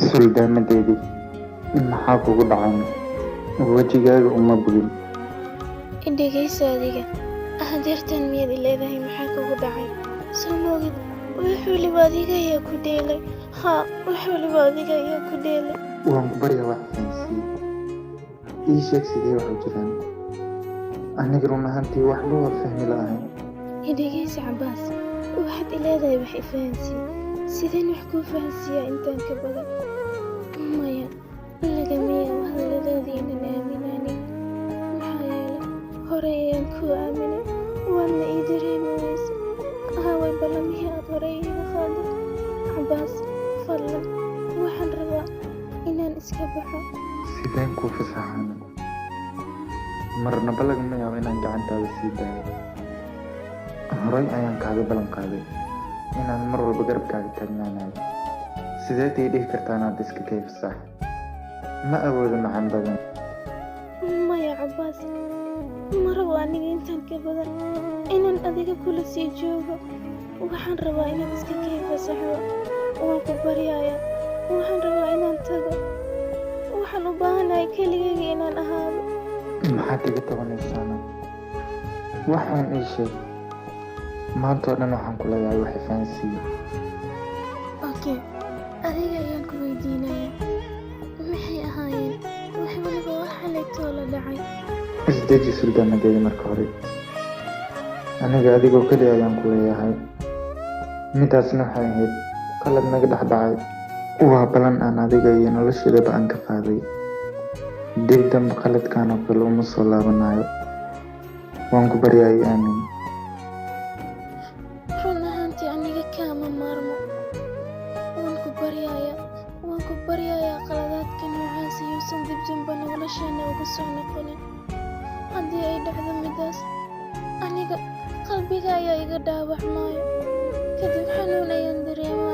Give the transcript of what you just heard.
Suldamadeedii maxaa kugu dhacay? Wejigaaga uma bogin. Dhegayso adiga. Hadeertan miyaad leedahay maxaa kugu dhacay? Soo moogid wax waliba adiga ayaa ku dheelay. Haa, wax waliba adiga ayaa ku dheelay. Waan ku baryaa wax fahansiiye. Ii sheeg sidee wax u jiraan. Aniga run ahaantii waxba waa fahmi la'ahay. Dhegayso Cabaas, waxaad leedahay wax i fahansiiye. Sideen wax kuu fahansiiyaa intaan ka badan? Maya, lagama yaabo hadalladaadii inaan aaminaanin. Maxaa yeelay horey ayaan kuu aaminay, waadna ii dareemi weyse. Aaway ballamihii aad horey iiga qaaday. Cabaas, fadlan, waxaan rabaa inaan iska baxo. Sideen kuu fasaxaana? Marnaba lagama yaabo inaan gacantaada sii daayo. Horey ayaan kaaga ballan qaaday inaan mar walba garabkaaga taagnaanayo. Sideed ii dhihi kartaa inaad iska kay fasax? Ma awoodo macaan badan. Maya Cabaas, ma rabo aniga intaan ka badan inaan adiga kula sii joogo. Waxaan rabaa inaad iska kay fasaxdo. Waan ku baryayaa. Waxaan rabaa inaan tago. Waxaan u baahanahay keligayga inaan ahaado. Maxaad iga tabanaysaana? Waxaan ii sheeg. Maanta oo dhan waxaan ku leeyahay wax i fahansiiye. Okay, adiga ayaan ku weydiinayaa. Maxay ahaayeen wax waliba wax xalaytoo la dhacay? Isdeji suldamadeedii marka hore. Aniga adigoo keliya ayaan ku leeyahay. Midaasna waxay ahayd qalad naga dhex dhacay. Waa ballan aan adiga iyo nolosheedaba aan ka qaaday. Dib dambe qaladkaan oo kale uma soo laabanayo. Waan ku baryaayay aamin. Run ahaantii aniga kaama maarmo. Waan ku baryayaa qaladaadka noocaas iyuusan dib dambe nolosheena uga soo noqonin. Haddii ay dhacdo midaas, aniga qalbiga ayaa iga dhaawacmaayo. Kadib xanuun ayaan dareemayaa.